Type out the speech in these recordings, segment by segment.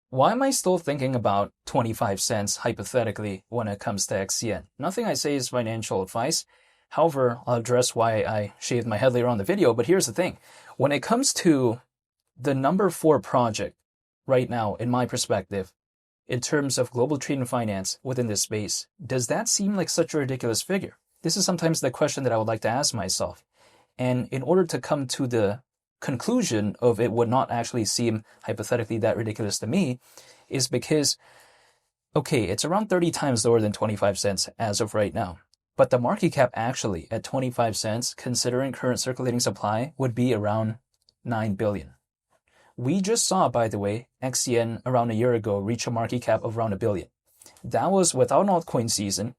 Why am I still thinking about 25 cents hypothetically when it comes to XCN? Nothing I say is financial advice. However, I'll address why I shaved my head later on in the video. But here's the thing. When it comes to the number 4 project right now, in my perspective, in terms of global trade and finance within this space, does that seem like such a ridiculous figure? This is sometimes the question that I would like to ask myself. And in order to come to the conclusion of it would not actually seem hypothetically that ridiculous to me is because, okay, it's around 30 times lower than 25 cents as of right now. But the market cap actually at 25 cents, considering current circulating supply, would be around 9 billion. We just saw, by the way, XCN around a year ago reach a market cap of around 1 billion. That was without an altcoin season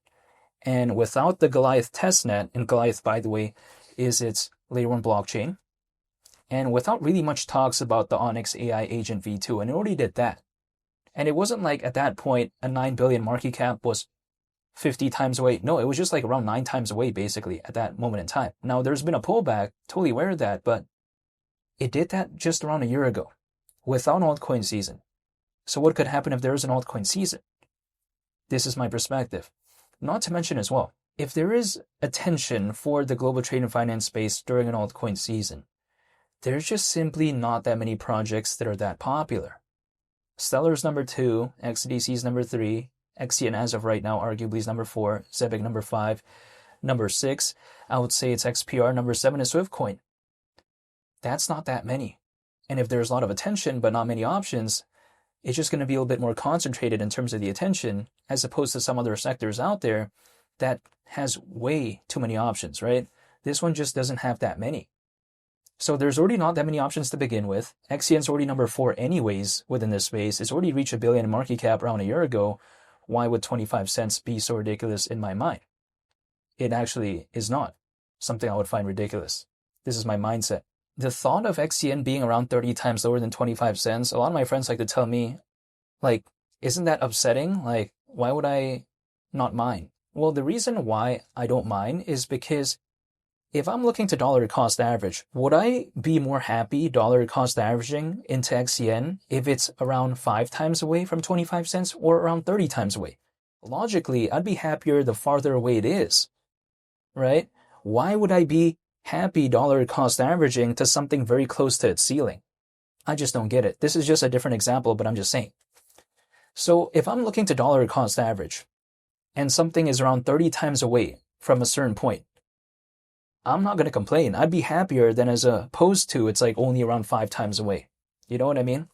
and without the Goliath testnet. And Goliath, by the way, is its layer 1 blockchain. And without really much talks about the Onyx AI agent V2, and it already did that. And it wasn't like at that point a 9 billion market cap was 50 times away. No, it was just like around 9 times away basically at that moment in time. Now there's been a pullback, totally aware of that, but it did that just around a year ago without an altcoin season. So what could happen if there is an altcoin season? This is my perspective. Not to mention as well, if there is attention for the global trade and finance space during an altcoin season, there's just simply not that many projects that are that popular. Stellar's number 2, XDC's number 3, XCN as of right now arguably is number 4, Zebic number 5, number 6, I would say it's XPR, number 7 is Swiftcoin. That's not that many. And if there's a lot of attention but not many options, it's just going to be a little bit more concentrated in terms of the attention as opposed to some other sectors out there that has way too many options, right? This one just doesn't have that many. So there's already not that many options to begin with. XCN's already number 4 anyways within this space. It's already reached 1 billion in market cap around a year ago. Why would 25 cents be so ridiculous in my mind? It actually is not something I would find ridiculous. This is my mindset. The thought of XCN being around 30 times lower than 25 cents, a lot of my friends like to tell me, like, isn't that upsetting? Like, why would I not mind? Well, the reason why I don't mind is because if I'm looking to dollar cost average, would I be more happy dollar cost averaging into XCN if it's around 5 times away from 25 cents or around 30 times away? Logically, I'd be happier the farther away it is, right? Why would I be happy dollar cost averaging to something very close to its ceiling? I just don't get it. This is just a different example, but I'm just saying. So if I'm looking to dollar cost average and something is around 30 times away from a certain point, I'm not going to complain. I'd be happier than as opposed to it's like only around 5 times away. You know what I mean?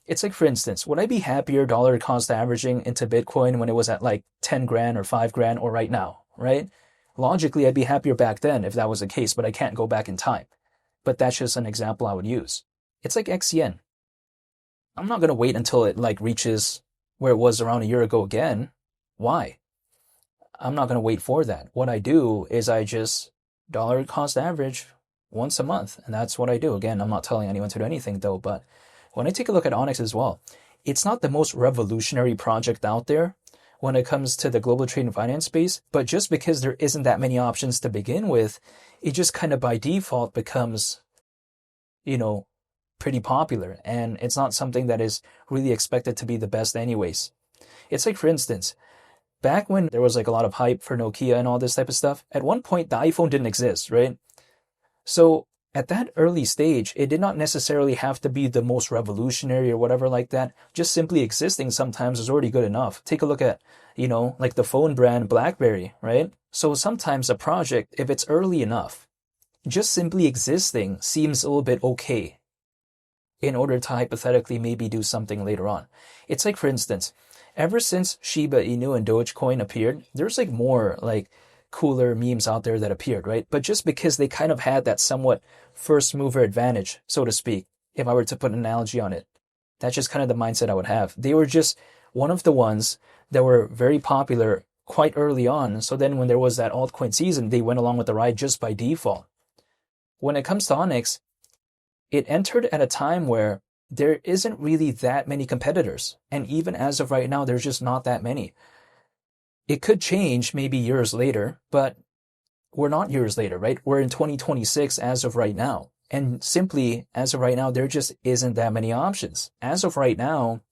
It's like, for instance, would I be happier dollar cost averaging into Bitcoin when it was at like 10 grand or 5 grand or right now, right? Logically, I'd be happier back then if that was the case, but I can't go back in time. But that's just an example I would use. It's like XCN. I'm not going to wait until it like reaches where it was around a year ago again. Why? I'm not going to wait for that. What I do is I just dollar cost average once a month. And that's what I do. Again, I'm not telling anyone to do anything though, but when I take a look at Onyx as well, it's not the most revolutionary project out there when it comes to the global trade and finance space, but just because there isn't that many options to begin with, it just kind of by default becomes, pretty popular. And it's not something that is really expected to be the best anyways. It's like, for instance, back when there was like a lot of hype for Nokia and all this type of stuff, at one point the iPhone didn't exist, right? So at that early stage, it did not necessarily have to be the most revolutionary or whatever like that. Just simply existing sometimes is already good enough. Take a look at, like the phone brand BlackBerry, right? So sometimes a project, if it's early enough, just simply existing seems a little bit okay in order to hypothetically maybe do something later on. It's like, for instance, ever since Shiba Inu and Dogecoin appeared, there's like more like cooler memes out there that appeared, right? But just because they kind of had that somewhat first mover advantage, so to speak, if I were to put an analogy on it, that's just kind of the mindset I would have. They were just one of the ones that were very popular quite early on. So then when there was that altcoin season, they went along with the ride just by default. When it comes to Onyx, it entered at a time where there isn't really that many competitors. And even as of right now, there's just not that many. It could change maybe years later, but we're not years later, right? We're in 2026 as of right now. And simply, as of right now, there just isn't that many options. As of right now,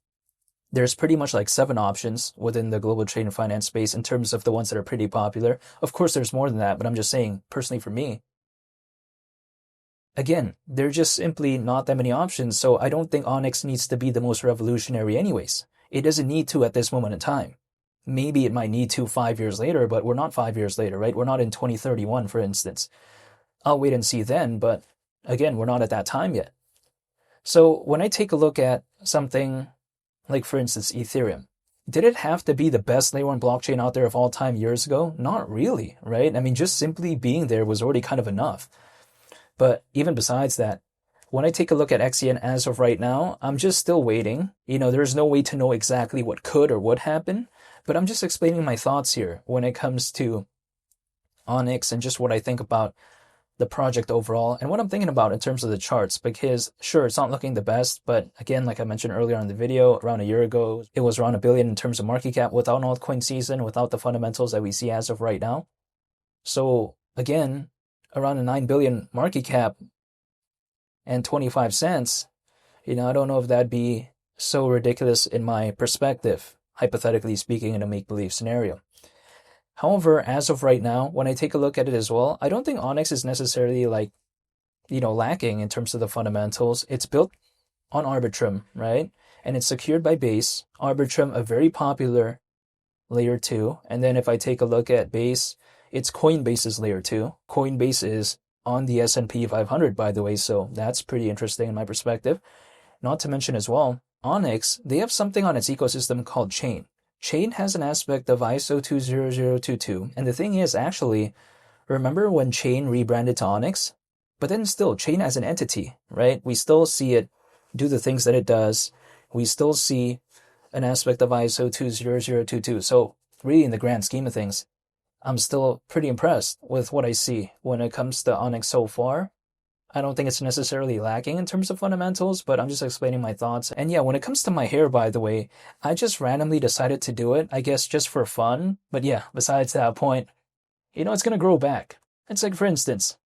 there's pretty much like 7 options within the global trade and finance space in terms of the ones that are pretty popular. Of course, there's more than that, but I'm just saying, personally for me, again, there are just simply not that many options, so I don't think Onyx needs to be the most revolutionary anyways. It doesn't need to at this moment in time. Maybe it might need to 5 years later, but we're not 5 years later, right? We're not in 2031, for instance. I'll wait and see then, but again, we're not at that time yet. So when I take a look at something like, for instance, Ethereum, did it have to be the best layer 1 blockchain out there of all time years ago? Not really, right? I mean, just simply being there was already kind of enough. But even besides that, when I take a look at XCN as of right now, I'm just still waiting. There's no way to know exactly what could or would happen, but I'm just explaining my thoughts here when it comes to Onyx and just what I think about the project overall and what I'm thinking about in terms of the charts, because sure, it's not looking the best, but again, like I mentioned earlier in the video, around a year ago, it was around $1 billion in terms of market cap without an altcoin season, without the fundamentals that we see as of right now. So again, around a 9 billion market cap and 25 cents, I don't know if that'd be so ridiculous in my perspective, hypothetically speaking, in a make-believe scenario. However, as of right now, when I take a look at it as well, I don't think Onyx is necessarily lacking in terms of the fundamentals. It's built on Arbitrum, right? And it's secured by Base. Arbitrum, a very popular layer 2. And then if I take a look at Base, it's Coinbase's layer 2. Coinbase is on the S&P 500, by the way, so that's pretty interesting in my perspective. Not to mention as well, Onyx, they have something on its ecosystem called Chain. Chain has an aspect of ISO 20022, and the thing is, actually, remember when Chain rebranded to Onyx? But then still, Chain as an entity, right? We still see it do the things that it does. We still see an aspect of ISO 20022. So really, in the grand scheme of things, I'm still pretty impressed with what I see when it comes to Onyx so far. I don't think it's necessarily lacking in terms of fundamentals, but I'm just explaining my thoughts. And yeah, when it comes to my hair, by the way, I just randomly decided to do it, I guess just for fun. But yeah, besides that point, it's going to grow back. It's like, for instance,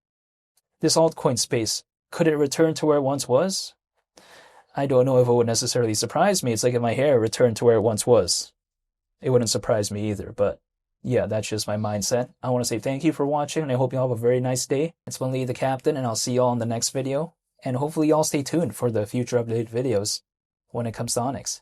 this altcoin space, could it return to where it once was? I don't know if it would necessarily surprise me. It's like if my hair returned to where it once was. It wouldn't surprise me either, but yeah, that's just my mindset. I want to say thank you for watching, and I hope you all have a very nice day. It's been Lee the Captain, and I'll see you all in the next video. And hopefully you all stay tuned for the future updated videos when it comes to Onyx.